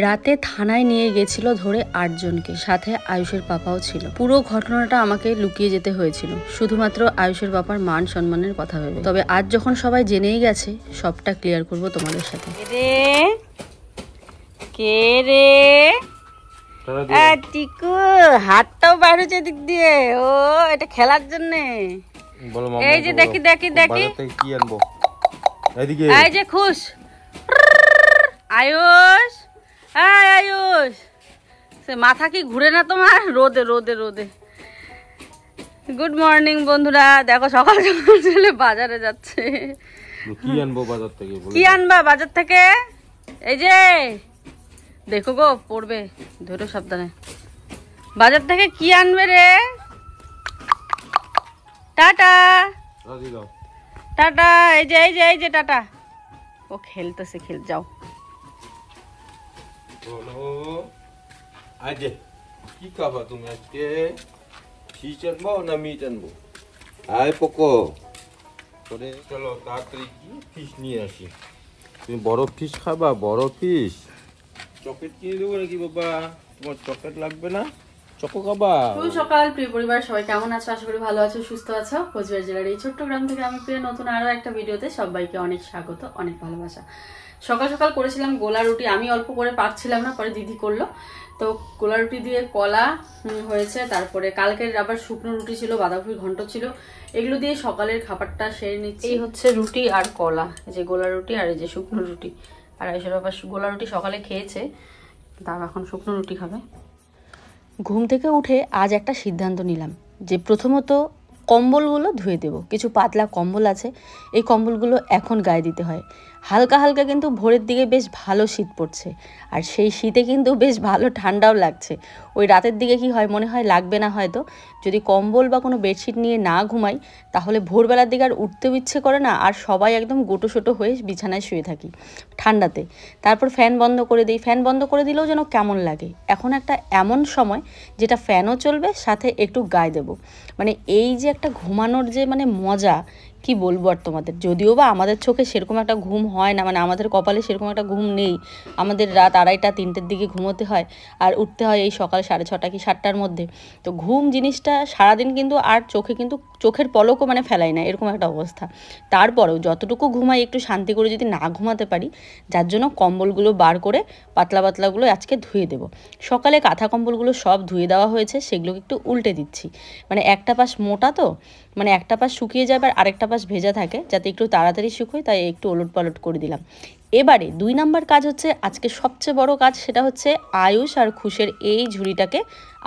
রাতে থানায় নিয়ে গেছিল ধরে 8 জনকে, সাথে আয়ুষের পাপাও ছিল। পুরো ঘটনাটা আমাকে লুকিয়ে যেতে হয়েছিল শুধুমাত্র আয়ুষের পাপার মান সম্মানের কথা ভেবে। তবে আজ যখন সবাই জেনেই গেছে, সবটা ক্লিয়ার করব তোমাদের সাথে। কে রে টিকু, হাতটাও বাইরে হচ্ছে দিক দিয়ে। ও এটা খেলার জন্য। এই যে দেখি দেখি দেখি কি আনবো, এই যে খুশ আয়ুষ। আয়ুষ, সে মাথা কি ঘুরে না তোমার? রোদে রোদে রোদে। গুড মর্নিং বন্ধুরা, দেখো সকাল সকাল চলে বাজারে যাচ্ছে। কি আনবো বাজার থেকে? কি আনবা বাজার থেকে? এই যে দেখো গো, পড়বে, ধরো সাবধানে। বাজার থেকে কি আনবে রে? Tata tata. এই যে এই যে এই যে টাটা। ও খেলতেছে, খেল যাও। আজকে কি খাবা তুমি? আজকে ফিশ আনবো না মিট আনবো? আয় পোকো করে চলো তাড়াতাড়ি কি ফিশ নিয়ে আসি। তুমি বড় ফিশ খাবা? বড় ফিশ। চকলেট কিনে দেবো নাকি বাবা? তোমার চকলেট লাগবে না? চকো খাবা? শুভ সকাল প্রিয় পরিবার, সবাই কেমন আছো? আশা করি ভালো আছো, সুস্থ আছো। কোচবিহার জেলার এই ছোট্ট গ্রাম থেকে আমি প্রিয় নতুন আরো একটা ভিডিওতে সবাইকে অনেক স্বাগত, অনেক ভালোবাসা। সকাল সকাল করেছিলাম গোলা রুটি, আমি অল্প করে পারছিলাম না, পরে দিদি করলো। তো গোলা রুটি দিয়ে কলা হয়েছে, তারপরে কালকের আবার শুকনো রুটি ছিল, বাঁধাকপির ঘন্ট ছিল, এগুলো দিয়ে সকালের খাবারটা সেরে নিচ্ছি। এই হচ্ছে রুটি আর কলা, এই যে গোলা রুটি আর এই যে শুকনো রুটি। আর এসব আবার গোলা রুটি সকালে খেয়েছে, তার এখন শুকনো রুটি খাবে। ঘুম থেকে উঠে আজ একটা সিদ্ধান্ত নিলাম যে প্রথমত কম্বলগুলো ধুয়ে দেব। কিছু পাতলা কম্বল আছে, এই কম্বলগুলো এখন গায়ে দিতে হয়। হালকা হালকা কিন্তু ভোরের দিকে বেশ ভালো শীত পড়ছে, আর সেই শীতে কিন্তু বেশ ভালো ঠান্ডাও লাগছে। ওই রাতের দিকে কি হয় মনে হয় লাগবে না হয়তো, যদি কম্বল বা কোনো বেডশিট নিয়ে না ঘুমাই তাহলে ভোরবেলার দিকে আর উঠতেও ইচ্ছে করে না, আর সবাই একদম গোটোসোটো হয়ে বিছানায় শুয়ে থাকি ঠান্ডাতে। তারপর ফ্যান বন্ধ করে দিই, ফ্যান বন্ধ করে দিলেও যেন কেমন লাগে। এখন একটা এমন সময় যেটা ফ্যানও চলবে, সাথে একটু গায়ে দেবো। মানে এই যে একটা ঘুমানোর যে মানে মজা, কি বলবো আর তোমাদের। যদিও বা আমাদের চোখে সেরকম একটা ঘুম হয় না, মানে আমাদের কপালে সেরকম একটা ঘুম নেই। আমাদের রাত 2:30 3টের দিকে ঘুমোতে হয়, আর উঠতে হয় এই সকাল 6:30 কি 7টার মধ্যে। তো ঘুম জিনিসটা সারাদিন কিন্তু আর চোখে কিন্তু চোখের পলকও মানে ফেলাই না, এরকম একটা অবস্থা। তারপরেও যতটুকু ঘুমাই একটু শান্তি করে যদি না ঘুমাতে পারি, যার জন্য কম্বলগুলো বার করে পাতলা পাতলাগুলো আজকে ধুয়ে দেবো। সকালে কাঁথা কম্বলগুলো সব ধুয়ে দেওয়া হয়েছে, সেগুলোকে একটু উল্টে দিচ্ছি। মানে একটা পাশ মোটা তো, মানে একটা পাশ শুকিয়ে যাবে আর আরেকটা পাশ ভেজা থাকে, যাতে একটু তাড়াতাড়ি শুকোয়, তাই একটু ওলট পালট করে দিলাম। এবারে 2 নাম্বার কাজ হচ্ছে আজকে সবচেয়ে বড় কাজ, সেটা হচ্ছে আয়ুষ আর খুশের এই ঝুড়িটাকে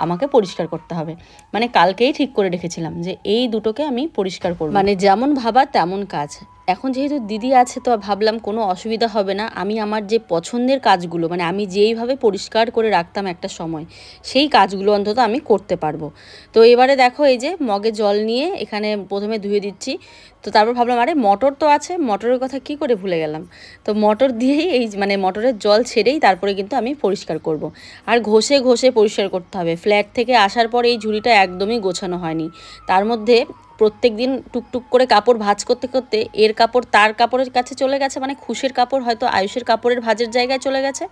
আমাকে পরিষ্কার করতে হবে। মানে কালকেই ঠিক করে রেখেছিলাম যে এই দুটোকে আমি পরিষ্কার করব, মানে যেমন ভাবা তেমন কাজ। এখন যেহেতু দিদি আছে তো ভাবলাম কোনো অসুবিধা হবে না, আমি আমার যে পছন্দের কাজগুলো, মানে আমি যেইভাবে পরিষ্কার করে রাখতাম একটা সময়, সেই কাজগুলো অন্তত আমি করতে পারবো। তো এবারে দেখো এই যে মগে জল নিয়ে এখানে প্রথমে ধুয়ে দিচ্ছি। তো তারপর ভাবলাম আরে মটর তো আছে, মটরের কথা কি করে ভুলে গেলাম। তো মটর দিয়েই এই মানে মটরের জল ছেড়েই তারপরে কিন্তু আমি পরিষ্কার করব। আর ঘষে ঘষে পরিষ্কার করতে হবে। ফ্ল্যাট থেকে আসার পরে এই ঝুড়িটা একদমই গোছানো হয়নি, তার মধ্যে প্রত্যেক দিন টুকটুক করে কাপড় ভাঁজ করতে করতে এর কাপড় তার কাপড়ের কাছে চলে গেছে, মানে খুশের কাপড় হয়তো আয়ুষের কাপড়ের ভাঁজের জায়গায় চলে গেছে,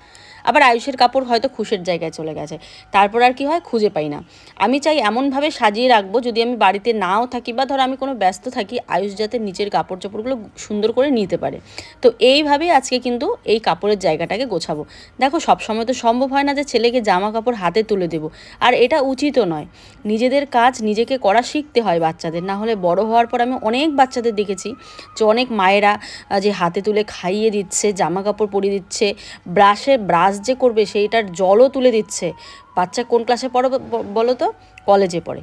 আবার আয়ুষের কাপড় হয়তো খুশের জায়গায় চলে গেছে। তারপর আর কি হয়, খুঁজে পাই না। আমি চাই এমনভাবে সাজিয়ে রাখবো, যদি আমি বাড়িতে নাও থাকি বা ধরো আমি কোনো ব্যস্ত থাকি, আয়ুষ যাতে নিচের কাপড় চোপড়গুলো সুন্দর করে নিতে পারে। তো এইভাবেই আজকে কিন্তু এই কাপড়ের জায়গাটাকে গোছাবো। দেখো সবসময় তো সম্ভব হয় না যে ছেলেকে জামা কাপড় হাতে তুলে দেবো, আর এটা উচিতও নয়। নিজেদের কাজ নিজেকে করা শিখতে হয় বাচ্চাদের, না হলে বড় হওয়ার পর আমি অনেক বাচ্চাদের দেখেছি যে অনেক মায়েরা যে হাতে তুলে খাইয়ে দিচ্ছে, জামা কাপড় পরিয়ে দিচ্ছে, ব্রাশ যে করবে সেইটার জলও তুলে দিচ্ছে। বাচ্চা কোন ক্লাসে পড়ে বলো তো? কলেজে পড়ে।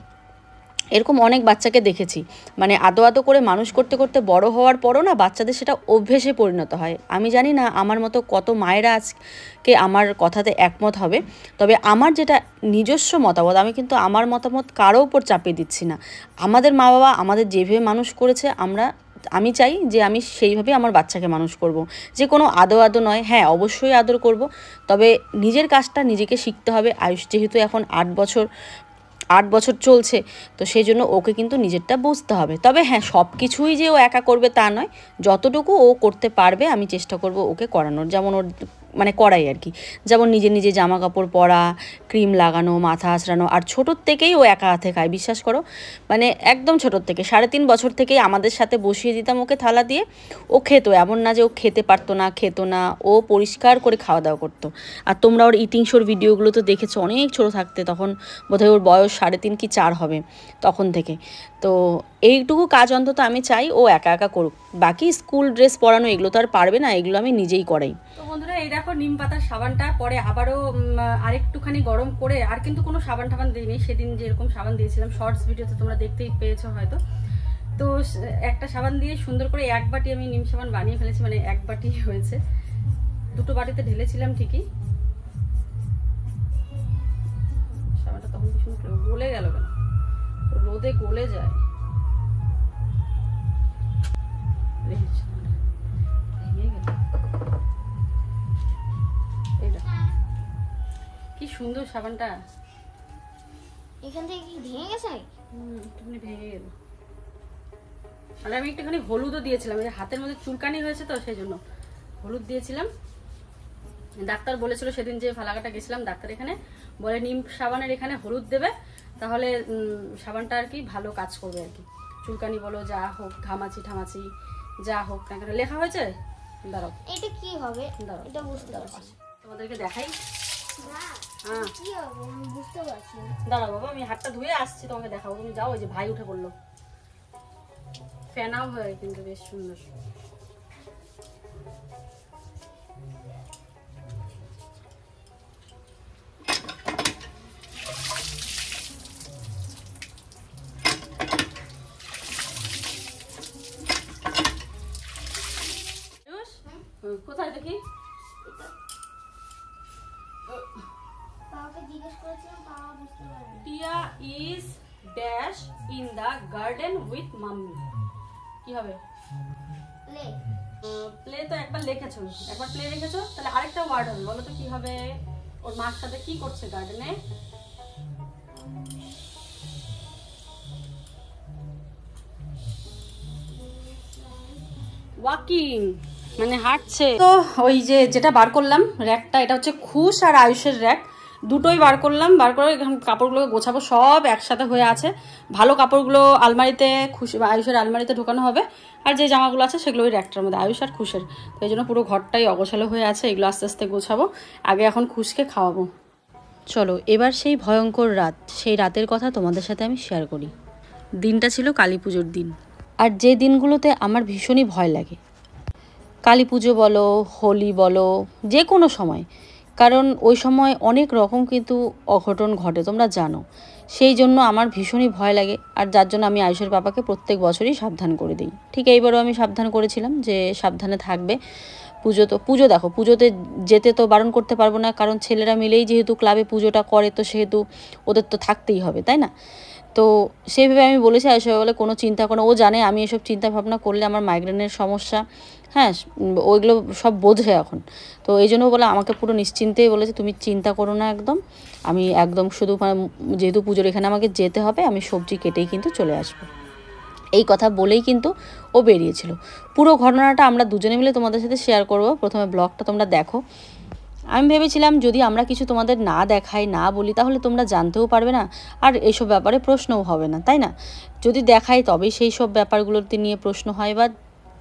এরকম অনেক বাচ্চাকে দেখেছি, মানে আদো আদো করে মানুষ করতে করতে বড় হওয়ার পরও না বাচ্চাদের সেটা অভ্যেসে পরিণত হয়। আমি জানি না আমার মতো কত মায়েরা আজকে আমার কথাতে একমত হবে, তবে আমার যেটা নিজস্ব মতামত, আমি কিন্তু আমার মতামত কারো উপর চাপিয়ে দিচ্ছি না। আমাদের মা বাবা আমাদের যেভাবে মানুষ করেছে, আমি চাই যে আমি সেইভাবে আমার বাচ্চাকে মানুষ করব। যে কোনো আদো নয়, হ্যাঁ অবশ্যই আদর করব, তবে নিজের কাজটা নিজেকে শিখতে হবে। আয়ুষ যেহেতু এখন 8 বছর চলছে, তো সেই জন্য ওকে কিন্তু নিজেরটা বুঝতে হবে। তবে হ্যাঁ, সব কিছুই যে ও একা করবে তা নয়, যতটুকু ও করতে পারবে আমি চেষ্টা করব ওকে করানোর। যেমন ওর মানে করাই আর কি। যেমন নিজে নিজে জামা কাপড় পরা, ক্রিম লাগানো, মাথা আঁচড়ানো। আর ছোটোর থেকেই ও একা হাতে খায়, বিশ্বাস করো, মানে একদম ছোটোর থেকে 3.5 বছর থেকেই আমাদের সাথে বসিয়ে দিতাম ওকে থালা দিয়ে, ও খেতো। এমন না যে ও খেতে পারতো না, খেতো না, ও পরিষ্কার করে খাওয়া দাওয়া করতো। আর তোমরা ওর ইটিং শোর ভিডিওগুলো তো দেখেছো অনেক ছোটো থাকতে, তখন বোধহয় ওর বয়স 3.5 কি 4 হবে তখন থেকে। তো এইটুকু কাজ অন্তত আমি চাই ও একা একা করুক। বাকি স্কুল ড্রেস পরানো এগুলো তো আর পারবে না, এগুলো আমি নিজেই করাই। তো বন্ধুরা এই দেখো নিম পাতার সাবানটা, পরে আবারও আরেকটুখানি গরম করে, আর কিন্তু কোনো সাবান টাবান দিইনি, সেদিন যেরকম সাবান দিয়েছিলাম শর্টস ভিডিওতে তোমরা দেখতেই পেয়েছো হয়তো। তো একটা সাবান দিয়ে সুন্দর করে 1 বাটি আমি নিম সাবান বানিয়ে ফেলেছি, মানে 1 বাটি হয়েছে, 2টো বাটিতে ঢেলেছিলাম ঠিকই। সাবানটা তখন কি সুন্দর গলে গেল, কেন রোদে গলে যায়। কি সুন্দর সাবানটা, এখান থেকে কি ভেঙে গেছে? একটুখানি ভেঙে গেল। আর আমি একটুখানি হলুদও দিয়েছিলাম, এই হাতের মধ্যে চুলকানি হয়েছে তো সেই জন্য হলুদ দিয়েছিলাম। ডাক্তার বলেছিল সেদিন যে ফালাকাটা গেছিলাম, ডাক্তার এখানে বলে নিম সাবানের এখানে হলুদ দেবে, তাহলে সাবানটা আর কি ভালো কাজ করবে আর কি। চুলকানি বলো যা হোক, ঘামাচি ঠামাচি যা হোক না কেন, লেখা হয়েছে। দাঁড়াও, এটা কি হবে? এটা বুঝতে পারছি। তোমাদেরকে দেখাই। হ্যাঁ, কি হবে আমি বুঝতে পারছি না। দাঁড়াও বাবা, আমি হাতটা ধুয়ে আসছি, তোমাকে দেখাবো। তুমি যাও, ওই যে ভাই উঠে পড়লো। ফেনাও হয় কিন্তু বেশ সুন্দর। কোথায় দেখি? বাবাকে জিজ্ঞেস করেছিলাম, বাবা বুঝতে পারেনি। Tia is dash in the garden with mummy. কি হবে? প্লে। প্লে তো একবার লিখেছো, একবার প্লে লিখেছো, তাহলে আরেকটা ওয়ার্ড হবে, বলো তো কি হবে? ওর মার সাথে কি করছে গার্ডেনে? ওয়াকিং, মানে হাঁটছে। তো ওই যে যেটা বার করলাম র্যাকটা, এটা হচ্ছে খুশ আর আয়ুষের র্যাক, দুটোই বার করলাম। বার করে কাপড়গুলোকে গোছাবো, সব একসাথে হয়ে আছে। ভালো কাপড়গুলো আলমারিতে, খুশি বা আয়ুষের আলমারিতে ঢোকানো হবে, আর যে জামাগুলো আছে সেগুলো ওই র্যাকটার মধ্যে, আয়ুষ আর খুশের। তো এই জন্য পুরো ঘরটাই অগোছালো হয়ে আছে, এগুলো আস্তে আস্তে গোছাবো। আগে এখন খুশকে খাওয়াবো। চলো এবার সেই ভয়ঙ্কর রাত, সেই রাতের কথা তোমাদের সাথে আমি শেয়ার করি। দিনটা ছিল কালী পুজোর দিন, আর যে দিনগুলোতে আমার ভীষণই ভয় লাগে, কালী পুজো বলো, হোলি বলো, যে কোনো সময়, কারণ ওই সময় অনেক রকম কিন্তু অঘটন ঘটে, তোমরা জানো। সেই জন্য আমার ভীষণই ভয় লাগে, আর যার জন্য আমি আয়ুষের বাবাকে প্রত্যেক বছরই সাবধান করে দিই। ঠিক এইবারও আমি সাবধান করেছিলাম যে সাবধানে থাকবে। পুজো দেখো, পুজোতে যেতে তো বারণ করতে পারবো না, কারণ ছেলেরা মিলেই যেহেতু ক্লাবে পুজোটা করে, তো সেহেতু ওদের তো থাকতেই হবে, তাই না? তো সেইভাবে আমি বলেছি, আয়ুষ বলে কোনো চিন্তা করো, ও জানে আমি এসব চিন্তা ভাবনা করলে আমার মাইগ্রেনের সমস্যা, হ্যাঁ ওইগুলো সব বোঝে এখন। তো এই জন্য বলে আমাকে পুরো নিশ্চিন্তেই বলেছে তুমি চিন্তা করো না একদম, আমি একদম শুধু যেহেতু পুজোর এখানে আমাকে যেতে হবে, আমি সবজি কেটেই কিন্তু চলে আসবো। এই কথা বলেই কিন্তু ও বেরিয়েছিল। পুরো ঘটনাটা আমরা দুজনে মিলে তোমাদের সাথে শেয়ার করব। প্রথমে ব্লগটা তোমরা দেখো। আমি ভেবেছিলাম যদি আমরা কিছু তোমাদের না দেখাই, না বলি, তাহলে তোমরা জানতেও পারবে না, আর এইসব ব্যাপারে প্রশ্নও হবে না, তাই না? যদি দেখাই তবেই সেই সব ব্যাপারগুলোতে নিয়ে প্রশ্ন হয় বা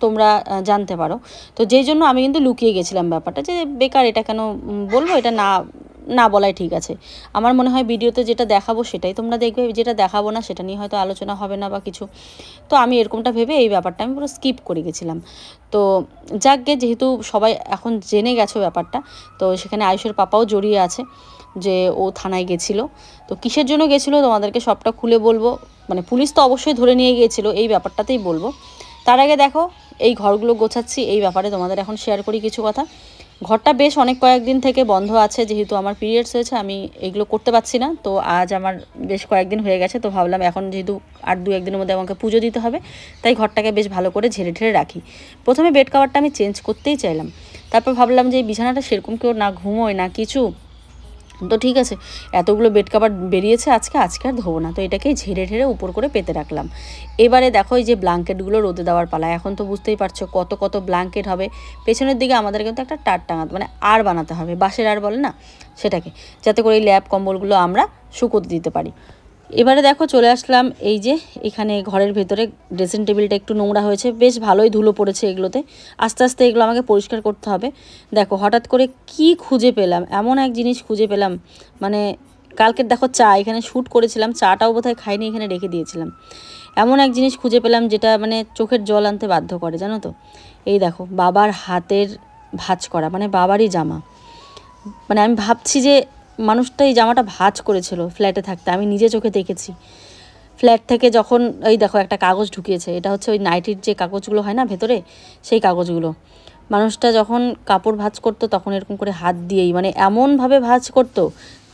তোমরা জানতে পারো। তো যেই জন্য আমি কিন্তু লুকিয়ে গেছিলাম ব্যাপারটা, যে বেকার এটা কেন বলবো, এটা না বলাই ঠিক আছে। আমার মনে হয় ভিডিওতে যেটা দেখাবো সেটাই তোমরা দেখবে, যেটা দেখাবো না সেটা নিয়ে হয়তো আলোচনা হবে না বা কিছু। তো আমি এরকমটা ভেবে এই ব্যাপারটা আমি পুরো স্কিপ করে গেছিলাম। তো যাকগে, যেহেতু সবাই এখন জেনে গেছো ব্যাপারটা, তো সেখানে আয়ুষের পাপাও জড়িয়ে আছে, যে ও থানায় গেছিলো। তো কিসের জন্য গেছিলো তোমাদেরকে সবটা খুলে বলবো, মানে পুলিশ তো অবশ্যই ধরে নিয়ে গিয়েছিলো, এই ব্যাপারটাতেই বলবো। তার আগে দেখো এই ঘরগুলো গোছাচ্ছি, এই ব্যাপারে তোমাদের এখন শেয়ার করি কিছু কথা। ঘরটা বেশ অনেক কয়েকদিন থেকে বন্ধ আছে, যেহেতু আমার পিরিয়ডস হয়েছে, আমি এগুলো করতে পারছি না। তো আজ আমার বেশ কয়েকদিন হয়ে গেছে, তো ভাবলাম এখন যেহেতু আর 2-1 দিনের মধ্যে আমাকে পুজো দিতে হবে, তাই ঘরটাকে বেশ ভালো করে ঝেড়ে ঠেড়ে রাখি। প্রথমে বেড কভারটা আমি চেঞ্জ করতেই চাইলাম, তারপর ভাবলাম যে এই বিছানাটা সেরকম কেউ না ঘুমোয় না কিছু, তো ঠিক আছে, এতগুলো বেড কাভার বেরিয়েছে আজকে আর ধোবো না, তো এটাকেই ঝেড়ে ঝেড়ে উপর করে পেতে রাখলাম। এবারে দেখো এই যে ব্ল্যাঙ্কেটগুলো রোদে দেওয়ার পালা, এখন তো বুঝতেই পারছো কত কত ব্ল্যাঙ্কেট হবে। পেছনের দিকে আমাদের কিন্তু একটা টার টাঙাতে মানে আর বানাতে হবে, বাঁশের আর বলে না সেটাকে, যাতে করে এই ল্যাপ কম্বলগুলো আমরা শুকোতে দিতে পারি। এবারে দেখো চলে আসলাম এই যে এখানে ঘরের ভেতরে ড্রেসিং টেবিলটা একটু নোংরা হয়েছে, বেশ ভালোই ধুলো পড়েছে এগুলোতে, আস্তে আস্তে এগুলো আমাকে পরিষ্কার করতে হবে। দেখো হঠাৎ করে কি খুঁজে পেলাম, এমন এক জিনিস খুঁজে পেলাম, মানে কালকের দেখো চা এখানে শ্যুট করেছিলাম, চাটাও বোধহয় খাইনি, এখানে রেখে দিয়েছিলাম। এমন এক জিনিস খুঁজে পেলাম যেটা মানে চোখের জল আনতে বাধ্য করে, জানো তো। এই দেখো বাবার হাতের ভাঁজ করা, মানে বাবারই জামা। মানে আমি ভাবছি যে মানুষটা এই জামাটা ভাঁজ করেছিল ফ্ল্যাটে থাকতে, আমি নিজে চোখে দেখেছি। ফ্ল্যাট থেকে যখন এই দেখো একটা কাগজ ঢুকিয়েছে, এটা হচ্ছে ওই নাইটির যে কাগজগুলো হয় না ভেতরে, সেই কাগজগুলো। মানুষটা যখন কাপড় ভাঁজ করতো তখন এরকম করে হাত দিয়েই মানে এমনভাবে ভাঁজ করতো,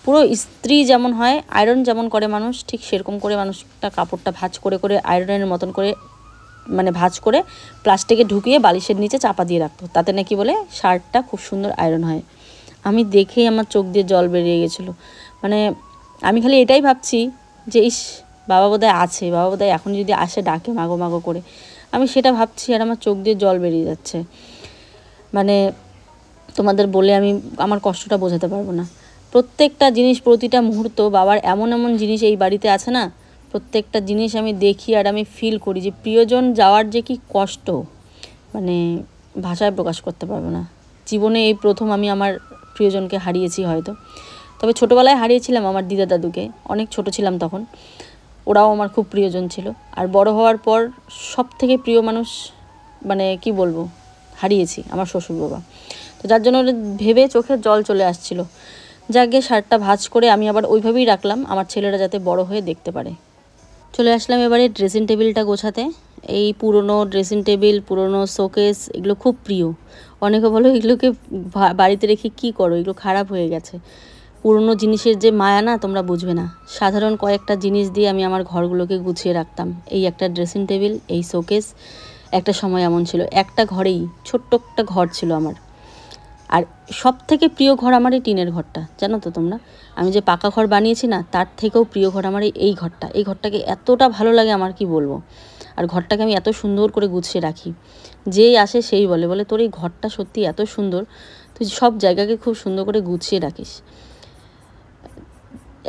পুরো ইস্ত্রি যেমন হয়, আয়রন যেমন করে মানুষ, ঠিক সেরকম করে মানুষটা কাপড়টা ভাঁজ করে করে আয়রনের মতন করে মানে ভাঁজ করে প্লাস্টিকে ঢুকিয়ে বালিশের নিচে চাপা দিয়ে রাখতো, তাতে নাকি বলে শার্টটা খুব সুন্দর আয়রন হয়। আমি দেখেই আমার চোখ দিয়ে জল বেরিয়ে গেছিলো। মানে আমি খালি এটাই ভাবছি যে ইস বাবা বোধহয় আছে, বাবা বোধহয় এখন যদি আসে ডাকে মাগো মাগো করে, আমি সেটা ভাবছি আর আমার চোখ দিয়ে জল বেরিয়ে যাচ্ছে। মানে তোমাদের বলে আমি আমার কষ্টটা বোঝাতে পারবো না। প্রত্যেকটা জিনিস, প্রতিটা মুহূর্ত বাবার এমন এমন জিনিস এই বাড়িতে আছে না, প্রত্যেকটা জিনিস আমি দেখি আর আমি ফিল করি যে প্রিয়জন যাওয়ার যে কি কষ্ট, মানে ভাষায় প্রকাশ করতে পারবো না। জীবনে এই প্রথম আমি আমার প্রিয়জনকে হারিয়েছি হয়তো, তবে ছোটোবেলায় হারিয়েছিলাম আমার দিদা দাদুকে, অনেক ছোট ছিলাম তখন, ওরাও আমার খুব প্রিয়জন ছিল। আর বড় হওয়ার পর সব থেকে প্রিয় মানুষ মানে কি বলবো হারিয়েছি, আমার শ্বশুর বাবা। তো যার জন্য ভেবে চোখে জল চলে আসছিল। যাকে শার্টটা ভাঁজ করে আমি আবার ওইভাবেই রাখলাম, আমার ছেলেরা যাতে বড় হয়ে দেখতে পারে। চলে আসলাম এবারে ড্রেসিং টেবিলটা গোছাতে। এই পুরনো ড্রেসিং টেবিল, পুরনো শোকেস, এগুলো খুব প্রিয়। অনেকে বলো এগুলোকে বাড়িতে রেখে কি করো, এগুলো খারাপ হয়ে গেছে। পুরনো জিনিসের যে মায়া না, তোমরা বুঝবে না। সাধারণ কয়েকটা জিনিস দিয়ে আমি আমার ঘরগুলোকে গুছিয়ে রাখতাম। এই একটা ড্রেসিং টেবিল, এই শোকেস, একটা সময় এমন ছিল, একটা ঘরেই ছোট্ট একটা ঘর ছিল আমার। আর সব থেকে প্রিয় ঘর আমার এই টিনের ঘরটা, জানো তো তোমরা। আমি যে পাকা ঘর বানিয়েছি না, তার থেকেও প্রিয় ঘর আমার এই ঘরটা। এই ঘরটাকে এতটা ভালো লাগে আমার কি বলবো। আর ঘরটাকে আমি এত সুন্দর করে গুছিয়ে রাখি, যেই আসে সেই বলে বলে তোর এই ঘরটা সত্যি এত সুন্দর, তুই সব জায়গাকে খুব সুন্দর করে গুছিয়ে রাখিস।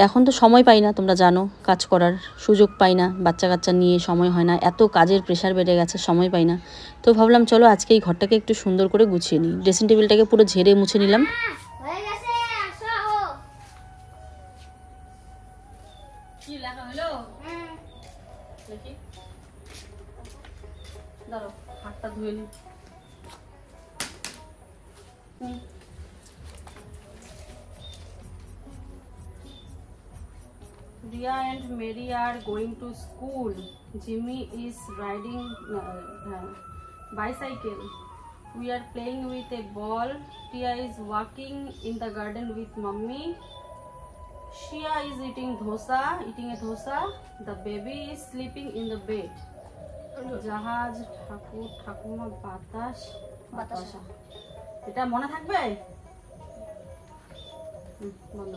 এখন তো সময় পাই না, তোমরা জানো, কাজ করার সুযোগ পাই না, বাচ্চা কাচ্চা নিয়ে সময় হয় না, এত কাজের প্রেশার বেড়ে গেছে, সময় পাই না। তো ভাবলাম চলো আজকে এই ঘরটাকে একটু সুন্দর করে গুছিয়ে নিই। ড্রেসিং টেবিলটাকে পুরো ঝেড়ে মুছে নিলাম। হয়ে গেছে, আসো। কি লেখা হলো হুম। দেখি, দাঁড়াও হাতটা ধুয়ে নি। Ria and Mary are going to school. Jimmy is riding bicycle. We are playing with a ball. Tia is walking in the garden with mommy. Shia is eating a dosa. The baby is sleeping in the bed. জাহাজ, ঠাকুর, ঠাকুমা, বাতাস, বাতাসা। এটা মনে থাকবে? বন্ধ।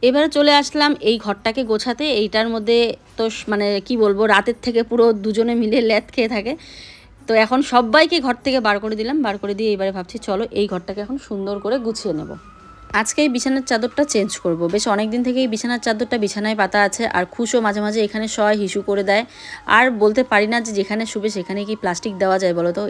এবারে চলে আসলাম এই ঘরটাকে গোছাতে। এইটার মধ্যে তো মানে কি বলবো, রাতের থেকে পুরো দুজনে মিলে ল্যাদ খেয়ে থাকে। তো এখন সবাইকে ঘর থেকে বার করে দিলাম, বার করে দিয়ে এবারে ভাবছি চলো এই ঘরটাকে এখন সুন্দর করে গুছিয়ে নেব। আজকে এই বিছানার চাদরটা চেঞ্জ করব। বেশ অনেক দিন থেকে এই বিছানার চাদরটা বিছানায় পাতা আছে, আর খুশও মাঝে মাঝে এখানে শয়, হিসু করে দেয়। আর বলতে পারি না যে যেখানে শুবে সেখানে কি প্লাস্টিক দেওয়া যায় বলো তো।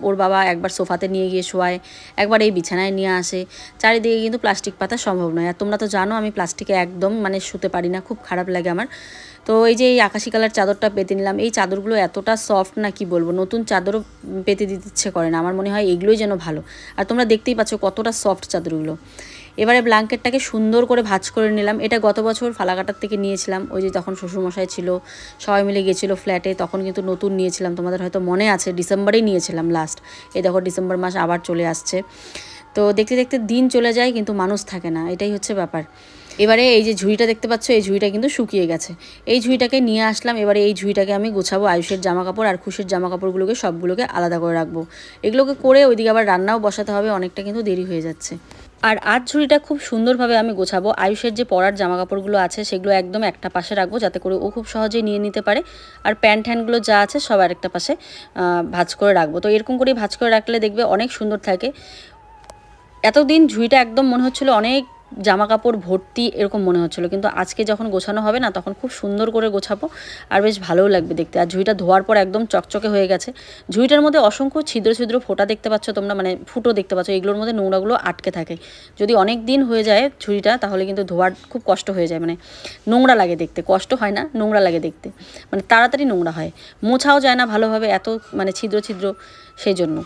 ওর বাবা একবার সোফাতে নিয়ে গিয়ে শোয়ায়, একবার এই বিছানায় নিয়ে আসে, চারিদিকে কিন্তু প্লাস্টিক পাতা সম্ভব নয়। আর তোমরা তো জানো আমি প্লাস্টিকে একদম মানে শুতে পারি না, খুব খারাপ লাগে আমার। তো এই যে এই আকাশি কালার চাদরটা পেতে নিলাম। এই চাদরগুলো এতটা সফট না কি বলবো, নতুন চাদরও পেতে দিতে ইচ্ছে করে না, আমার মনে হয় এগুলোই যেন ভালো। আর তোমরা দেখতেই পাচ্ছ কতটা সফট চাদরগুলো। এবারে ব্ল্যাঙ্কেটটাকে সুন্দর করে ভাঁজ করে নিলাম। এটা গত বছর ফালাকাটার থেকে নিয়েছিলাম, ওই যে তখন শ্বশুরমশাই ছিল, সবাই মিলে গেছিলো ফ্ল্যাটে, তখন কিন্তু নতুন নিয়েছিলাম, তোমাদের হয়তো মনে আছে, ডিসেম্বরেই নিয়েছিলাম লাস্ট। এই দেখো ডিসেম্বর মাস আবার চলে আসছে। তো দেখতে দেখতে দিন চলে যায় কিন্তু মানুষ থাকে না, এটাই হচ্ছে ব্যাপার। এবারে এই যে ঝুড়িটা দেখতে পাচ্ছ, এই ঝুড়িটা কিন্তু শুকিয়ে গেছে। এই ঝুড়িটাকে নিয়ে আসলাম। এবারে এই ঝুড়িটাকে আমি গোছাবো, আয়ুষের জামা কাপড় আর খুশির জামা কাপড়গুলোকে সবগুলোকে আলাদা করে রাখবো। এগুলোকে করে ওইদিকে আবার রান্নাও বসাতে হবে, অনেকটা কিন্তু দেরি হয়ে যাচ্ছে। আর আজ ঝুড়িটা খুব সুন্দরভাবে আমি গোছাবো। আয়ুষের যে পরার জামা কাপড়গুলো আছে সেগুলো একদম একটা পাশে রাখবো, যাতে করে ও খুব সহজেই নিয়ে নিতে পারে। আর প্যান্ট হ্যান্ডগুলো যা আছে সব আরেকটা পাশে ভাঁজ করে রাখবো। তো এরকম করেই ভাঁজ করে রাখলে দেখবে অনেক সুন্দর থাকে। এতদিন ঝুড়িটা একদম মনে হচ্ছিলো অনেক জামা কাপড় ভর্তি এরকম মনে হচ্ছিলো, কিন্তু আজকে যখন গোছানো হবে না তখন খুব সুন্দর করে গোছাবো আর বেশ ভালোও লাগবে দেখতে। আর ঝুড়িটা ধোয়ার পর একদম চকচকে হয়ে গেছে। ঝুড়িটার মধ্যে অসংখ্য ছিদ্র ছিদ্র ফোঁটা দেখতে পাচ্ছ তোমরা, মানে ফুটো দেখতে পাচ্ছ। এগুলোর মধ্যে নোংরাগুলো আটকে থাকে। যদি অনেক দিন হয়ে যায় ঝুড়িটা তাহলে কিন্তু ধোয়ার খুব কষ্ট হয়ে যায়, মানে নোংরা লাগে দেখতে। কষ্ট হয় না, নোংরা লাগে দেখতে, মানে তাড়াতাড়ি নোংরা হয়, মোছাও যায় না ভালোভাবে, এত মানে ছিদ্র ছিদ্র। সেই জন্য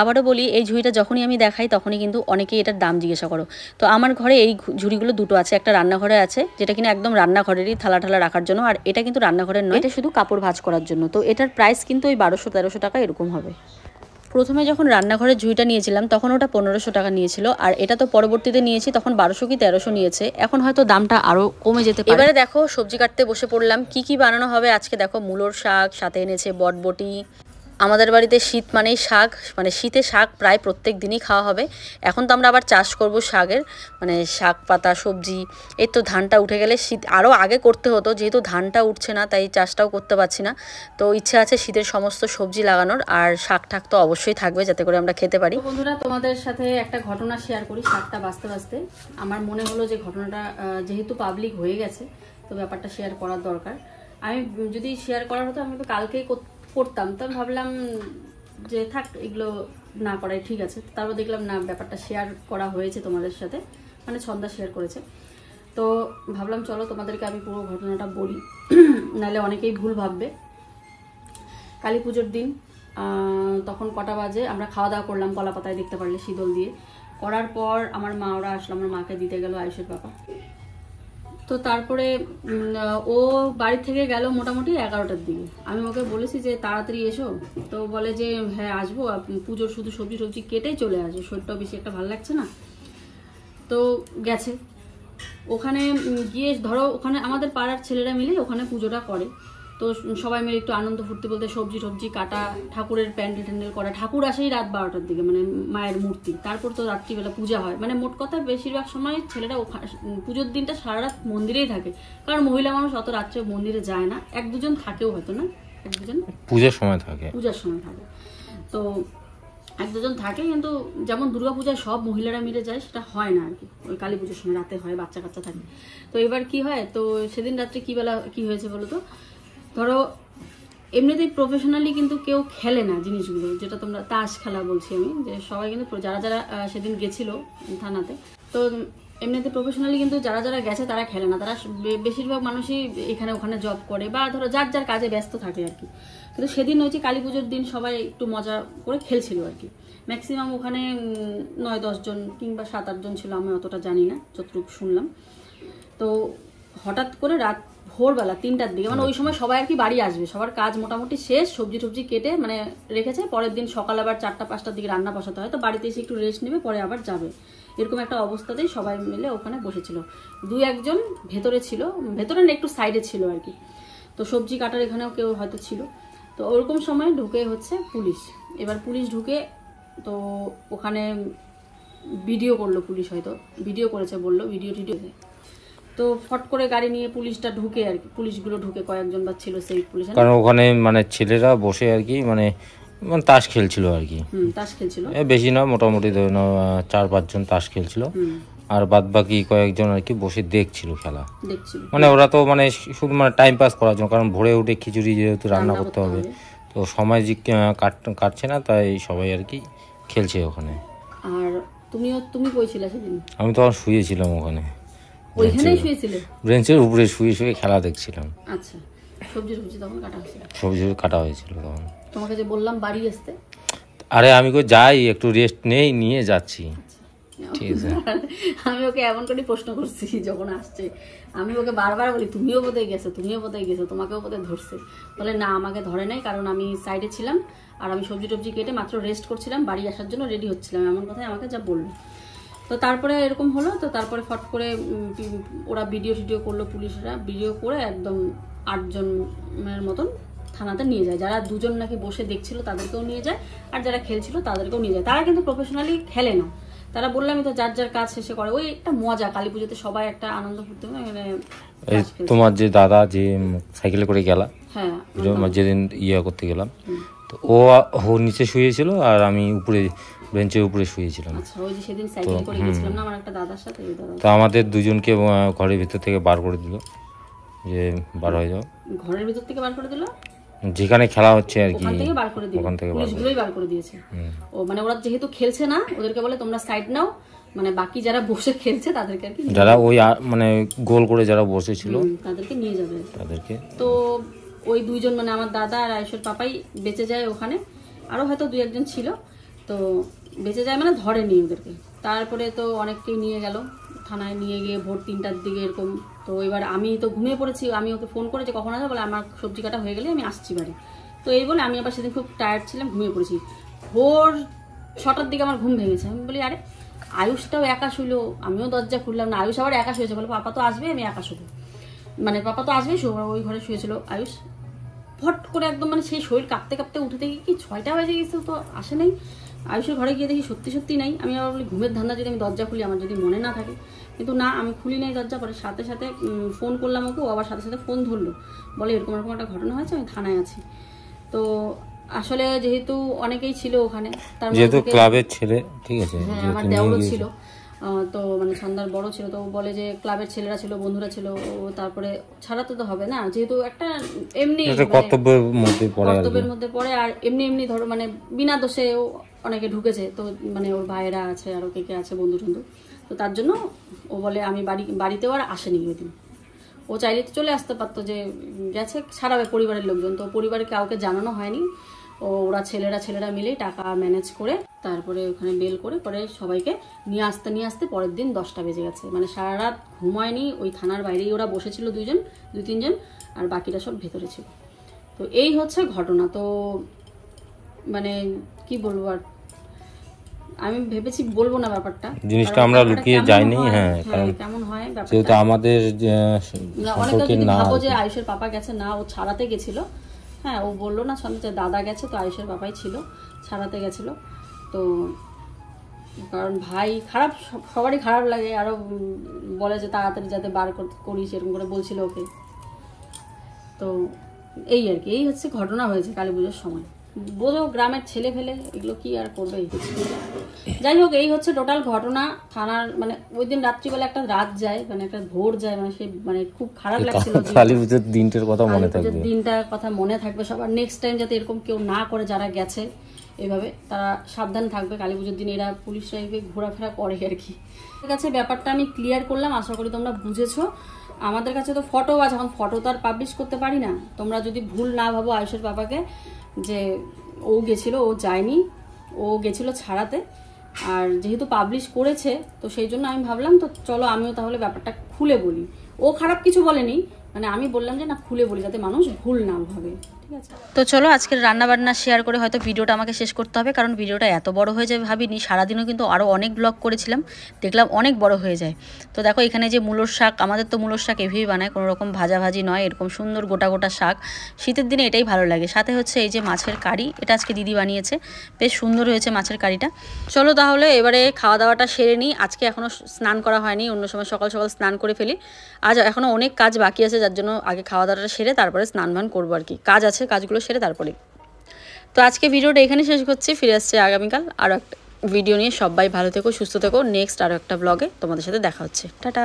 আবারও বলি, এই ঝুড়িটা যখনই আমি দেখাই তখনই কিন্তু অনেকেই এটার দাম জিজ্ঞাসা করো। তো আমার ঘরে এই ঝুড়িগুলো দুটো আছে। একটা রান্নাঘরে আছে, যেটা কিনা একদম রান্নাঘরেরই থালা ঠালা রাখার জন্য, আর এটা কিন্তু রান্নাঘরের নয়, এটা শুধু কাপড় ভাঁজ করার জন্য। তো এটার প্রাইস কিন্তু ওই 1200-1300 টাকা এরকম হবে। প্রথমে যখন রান্নাঘরের ঝুড়িটা নিয়েছিলাম তখন ওটা 1500 টাকা নিয়েছিল, আর এটা তো পরবর্তীতে নিয়েছি তখন 1200 কি 1300 নিয়েছে। এখন হয়তো দামটা আরও কমে যেতে পারে। এবারে দেখো সবজি কাটতে বসে পড়লাম। কি কি বানানো হবে আজকে দেখো। মূলোর শাক, সাথে এনেছে বটবটি। আমাদের বাড়িতে শীত মানেই শাক, মানে শীতে শাক প্রায় প্রত্যেক দিনই খাওয়া হবে। এখন তো আমরা আবার চাষ করব শাকের, মানে শাক পাতা সবজি। এই তো ধানটা উঠে গেলে শীত আরও আগে করতে হতো, যেহেতু ধানটা উঠছে না তাই চাষটাও করতে পারছি না। তো ইচ্ছা আছে শীতের সমস্ত সবজি লাগানোর, আর শাক ঠাক তো অবশ্যই থাকবে যাতে করে আমরা খেতে পারি। বন্ধুরা, তোমাদের সাথে একটা ঘটনা শেয়ার করি। শাকটা বাঁচতে বাঁচতে আমার মনে হলো যে ঘটনাটা যেহেতু পাবলিক হয়ে গেছে তো ব্যাপারটা শেয়ার করার দরকার। আমি যদি শেয়ার করার হতো আমি তো কালকেই করতাম। তো ভাবলাম যে থাক, এগুলো না করাই ঠিক আছে। তারপর দেখলাম না, ব্যাপারটা শেয়ার করা হয়েছে তোমাদের সাথে, মানে ছন্দা শেয়ার করেছে। তো ভাবলাম চলো তোমাদেরকে আমি পুরো ঘটনাটা বলি, নাহলে অনেকেই ভুল ভাববে। কালী পুজোর দিন তখন কটা বাজে, আমরা খাওয়া দাওয়া করলাম কলা পাতায়, দেখতে পারলে শীতল দিয়ে। করার পর আমার মা ওরা আসলো, আমার মাকে দিতে গেল আয়ুষের বাবা। তো তারপরে ও বাড়ি থেকে গেল মোটামুটি 11টার দিকে। আমি ওকে বলেছি যে তাড়াতাড়ি এসো, তো বলে যে হ্যাঁ আসবো, পুজোর শুধু সবজি সবজি কেটেই চলে আসবে, শরীরটাও বেশি একটা ভালো লাগছে না। তো গেছে ওখানে গিয়ে, ধরো ওখানে আমাদের পাড়ার ছেলেরা মিলে ওখানে পুজোটা করে। তো সবাই মিলে একটু আনন্দ ফুর্তি বলতে সবজি টবজি কাটা, ঠাকুরের প্যান্ডেল ট্যান্ডেল করা। ঠাকুর আসেই রাত 12টার দিকে, মানে মায়ের মূর্তি। তারপর তো রাত্রিবেলা পূজা হয়। মানে মোট কথা বেশিরভাগ সময় ছেলেরা পুজোর দিনটা সারা রাত মন্দিরেই থাকে, কারণ মহিলা মানুষ অত রাত্রে মন্দিরে যায় না। এক দুজন থাকেও হয়তো, না এক দুজন পূজার সময় থাকে, পূজার সময় থাকে। তো এক দুজন থাকে, কিন্তু যেমন দুর্গাপূজায় সব মহিলারা মিলে যায় সেটা হয় না আর কি। ওই কালী পুজোর সময় রাতে হয়, বাচ্চা কাচ্চা থাকে। তো এবার কি হয়, তো সেদিন রাত্রে কি হয়েছে বলো তো। ধরো এমনিতেই প্রফেশনালি কিন্তু কেউ খেলে না জিনিসগুলো, যেটা তোমরা তাস খেলা বলছি আমি, যে সবাই কিন্তু যারা যারা সেদিন গেছিল থানাতে, তো এমনিতে প্রফেশনালি কিন্তু যারা যারা গেছে তারা খেলে না। তারা বেশিরভাগ মানুষই এখানে ওখানে জব করে, বা ধরো যার যার কাজে ব্যস্ত থাকে আর কি। কিন্তু সেদিন হয়েছে কালী পুজোর দিন সবাই একটু মজা করে খেলছিল আর কি। ম্যাক্সিমাম ওখানে 9-10 জন কিংবা 7-8 জন ছিল, আমি অতটা জানি না, যতটুকু শুনলাম। তো হঠাৎ করে রাত ভোরবেলা 3টার দিকে, মানে ওই সময় সবাই আর কি বাড়ি আসবে, সবার কাজ মোটামুটি শেষ, সবজি টবজি কেটে মানে রেখেছে। পরের দিন সকাল আবার 4টা-5টার দিকে রান্না বসাতে হয়, তো বাড়িতে এসে একটু রেস্ট নেবে, পরে আবার যাবে। এরকম একটা অবস্থাতেই সবাই মিলে ওখানে বসেছিল। 2-1 জন ভেতরে ছিল, ভেতরে না একটু সাইডে ছিল আর কি। তো সবজি কাটার এখানেও কেউ হয়তো ছিল। তো ওরকম সময় ঢুকে হচ্ছে পুলিশ। এবার পুলিশ ঢুকে তো ওখানে ভিডিও করলো পুলিশ, হয়তো ভিডিও করেছে বললো, ভিডিও টিডিও। তো ফট করে গাড়ি নিয়ে পুলিশটা ঢুকে আর কি, পুলিশগুলো ঢুকে কয়েকজন বা ছিল সেই পুলিশ, কারণ ওখানে মানে ছেলেরা বসে আর কি মানে তাস খেলছিল আর কি। তাস খেলছিল, বেশি না, মোটামুটি 4-5 জন তাস খেলছিল, আর বাদ বাকি কয়েকজন আর কি বসে দেখছিল খেলা। মানে ওরা তো মানে শুধু মানে টাইম পাস করার জন্য, কারণ ভোরে উঠে খিচুড়ি যেহেতু রান্না করতে হবে, তো সময় যে কাটছে না, তাই সবাই আর কি খেলছে ওখানে। আর তুমি কই ছিলে সেদিন? আমি তখন শুয়েছিলাম ওখানে, ওইখানেই শুয়েছিলে? বেঞ্চের উপরে শুয়ে শুয়ে খেলা দেখছিলাম। আচ্ছা, সবজি তখন কাটা হয়েছিল? সবজি কাটা হয়েছিল তখন। তোমাকে যে বললাম বাড়ি আসতে, আরে আমি কই যাই একটু রেস্ট নেই, নিয়ে যাচ্ছি। ঠিক আছে, আমি ওকে এমন করে প্রশ্ন করছি যখন আসছে, আমি ওকে বারবার বলি তুমিও বোধহয় গেছো, তোমাকেও বোধহয় ধরছে। বলে না, আমাকে ধরে নাই, কারণ আমি সাইডে ছিলাম আর আমি সবজি টবজি কেটে মাত্র রেস্ট করছিলাম, বাড়ি আসার জন্য রেডি হচ্ছিলাম, এমন কথাই আমাকে যা বললো। তো তারপরে এরকম হলো। তো তারপরে ফট করে ওরা ভিডিও টিডিও করলো, পুলিশরা ভিডিও করে একদম 8 জনের মতন থানাতে নিয়ে যায়। যারা 2 জন নাকি বসে দেখছিল তাদেরকেও নিয়ে যায়, আর যারা খেলছিল তাদেরকেও নিয়ে যায়। তারা কিন্তু প্রফেশনালি খেলে না, তারা বললামই তো যার যার কাজ শেষে করে। ওই একটা মজা, কালী পুজোতে সবাই একটা আনন্দ ফুর্তি মানে তোমার যে দাদা যে সাইকেলে করে গেলা, হ্যাঁ যেদিন ইয়ে করতে গেলাম, তো ও নিচে শুয়েছিল আর আমি উপরে বেঞ্চের উপরে শুয়েছিলাম। আচ্ছা, ওই যে সেদিন সাইকেল করে গেছিলাম না আমার একটা দাদার সাথে, ওই দাদা তো আমাদের দুজনকে ঘরের ভিতর থেকে বার করে দিল, যে বার হয়ে যাও। ঘরের ভিতর থেকে বার করে দিল, যেখানে খেলা হচ্ছে আর কি ওখান থেকে বার করে দিল, পুলিশগুলোই বার করে দিয়েছে। ও মানে ওরা যেহেতু খেলছে না, ওদেরকে বলে তোমরা সাইড নাও, মানে বাকি যারা বসে খেলছে তাদেরকে আর কি, যারা ওই মানে গোল করে যারা বসেছিল তাদেরকে নিয়ে যাবে তাদেরকে। তো ওই দুইজন মানে আমার দাদা আর আয়ুষের পাপাই বেঁচে যায় ওখানে, আরো হয়তো 2-1 জন ছিল, তো বেঁচে যায় মানে ধরেনি ওদেরকে। তারপরে তো অনেককেই নিয়ে গেল থানায়, নিয়ে গিয়ে ভোর 3টার দিকে এরকম। তো এবার আমি তো ঘুমিয়ে পড়েছি, আমি ওকে ফোন করেছি কখন আসবে, বলে আমার সবজি কাটা হয়ে গেলে আমি আসছি বাড়ি। তো এই বলে আমি আবার সেদিন খুব টায়ার্ড ছিলাম, ঘুমিয়ে পড়েছি। ভোর 6টার দিকে আমার ঘুম ভেঙেছে। আমি বলি আরে আয়ুষটাও একা শুলো, আমিও দরজা খুললাম না, আয়ুষ আবার একা শুয়েছে। বলে পাপা তো আসবে, আমি একা শুবো, মানে পাপা তো আসবেই, শোবো। ওই ঘরে শুয়েছিল আয়ুষ। ফট করে একদম মানে সেই শরীর কাঁপতে কাঁপতে উঠে দেখি কি 6টা বেজে গেছে, তো আসে নাই। আয়ুষের ঘরে গিয়ে দেখি সত্যি সত্যি নাই। আমি আবার বলি ঘুমের ধান্দা, যদি আমি দরজা খুলি আমার যদি মনে না থাকে, কিন্তু না আমি খুলি নাই দরজা। পরে সাথে সাথে ফোন করলাম ওকে, ও আবার সাথে সাথে ফোন ধরলো, বলে এরকম এরকম একটা ঘটনা হয়েছে, আমি থানায় আছি। তো আসলে যেহেতু অনেকেই ছিল ওখানে, তার যেহেতু ক্লাবের ছেলে, ঠিক আছে, হ্যাঁ আমার দেওরও ছিল, তো মানে সন্ধ্যার বড় ছিল, তো বলে যে ক্লাবের ছেলেরা ছিল, বন্ধুরা ছিল, ও তারপরে ছাড়াতে তো হবে না, যেহেতু একটা এমনি কর্তব্যের মধ্যে পড়ে, আর এমনি এমনি ধরো মানে বিনা দোষে অনেকে ঢুকেছে, তো মানে ওর ভাইয়েরা আছে আরো কে কে আছে বন্ধু টন্ধু, তো তার জন্য ও বলে আমি বাড়িতেও আর আসেনি ওই দিন। ও চাইলে তো চলে আসতে পারতো, যে গেছে ছাড়াবে পরিবারের লোকজন, তো পরিবারে কাউকে জানানো হয়নি। ওরা ছেলেরা মিলেই টাকা ম্যানেজ করে তারপরে ওখানে বেল করে পরে সবাইকে নিয়ে আসতে পরের দিন 10টা বেজে গেছে। মানে সারা রাত ঘুমায়নি, ওই থানার বাইরেই ওরা বসেছিল 2-3 জন, আর বাকিটা সব ভেতরে ছিল। তো এই হচ্ছে ঘটনা। তো মানে কি বলবো, আর আমি ভেবেছি বলবো না ব্যাপারটা, জিনিসটা আমরা লুকিয়ে যাইনি। হ্যাঁ, কারণ কেমন হয় ব্যাপারটা, যেহেতু আমাদের অনেকে যদি ভাবো যে আয়ুষের পাপা গেছে, না ও ছাড়াতে গেছিল। হ্যাঁ, ও বললো না সন্ধ্যে দাদা গেছে, তো আয়ুষের বাবাই ছিল, ছাড়াতে গেছিল। তো কারণ ভাই খারাপ, সবারই খারাপ লাগে, আরো বলে যে তাড়াতাড়ি যাতে বার করিস, এরকম করে বলছিল ওকে। তো এই আর কি, এই হচ্ছে ঘটনা হয়েছে কালী পুজোর সময়। বোঝো গ্রামের ছেলে ফেলে এগুলো কি আর করবে। যাই হোক, এই হচ্ছে টোটাল ঘটনা থানার। মানে ওই দিন রাত্রিবেলা একটা রাত যায়, মানে একটা ভোর যায়, মানে সে মানে খুব খারাপ লাগছিল। কালী পুজোর দিনটার কথা মনে থাকবে, দিনটার কথা মনে থাকবে সবার। নেক্সট টাইম যাতে এরকম কেউ না করে, যারা গেছে এভাবে তারা সাবধান থাকবে। কালী পুজোর দিন এরা পুলিশরা ঘোরাফেরা করে আর কি। ঠিক আছে, ব্যাপারটা আমি ক্লিয়ার করলাম, আশা করি তোমরা বুঝেছো। আমাদের কাছে তো ফটো আছে, এখন ফটো তো আর পাবলিশ করতে পারি না। তোমরা যদি ভুল না ভাবো আয়ুষের বাবাকে যে ও গেছিল, ও যায়নি, ও গেছিল ছাড়াতে। আর যেহেতু পাবলিশ করেছে, তো সেই জন্য আমি ভাবলাম তো চলো আমিও তাহলে ব্যাপারটা খুলে বলি। ও খারাপ কিছু বলেনি, মানে আমি বললাম যে না খুলে বলি, যাতে মানুষ ভুল না ভাবে। ঠিক আছে, তো চলো আজকের রান্নাবান্না শেয়ার করে হয়তো ভিডিওটা আমাকে শেষ করতে হবে, কারণ ভিডিওটা এত বড় হয়ে যাবে ভাবিনি। সারাদিনও কিন্তু আরও অনেক ব্লগ করেছিলাম, দেখলাম অনেক বড় হয়ে যায়। তো দেখো এখানে যে মূলোর শাক, আমাদের তো মূলোর শাক এভাবেই বানায়, কোনো রকম ভাজাভাজি নয়, এরকম সুন্দর গোটা গোটা শাক। শীতের দিনে এটাই ভালো লাগে। সাথে হচ্ছে এই যে মাছের কারি, এটা আজকে দিদি বানিয়েছে, বেশ সুন্দর হয়েছে মাছের কারিটা। চলো তাহলে এবারে খাওয়া দাওয়াটা সেরে নিই। আজকে এখনও স্নান করা হয়নি, অন্য সময় সকাল সকাল স্নান করে ফেলি। আজ এখনও অনেক কাজ বাকি আছে, যার জন্য আগে খাওয়া দাওয়াটা সেরে তারপরে স্নান ভান করবো আর কি। কাজ আছে, কাজগুলো সেরে তারপরে। তো আজকে ভিডিওটা এখানে শেষ করছি, ফিরে আসছে আগামীকাল আরও একটা ভিডিও নিয়ে। সবাই ভালো থেকো, সুস্থ থেকো। নেক্সট আরও একটা ব্লগে তোমাদের সাথে দেখা হচ্ছে। টাটা।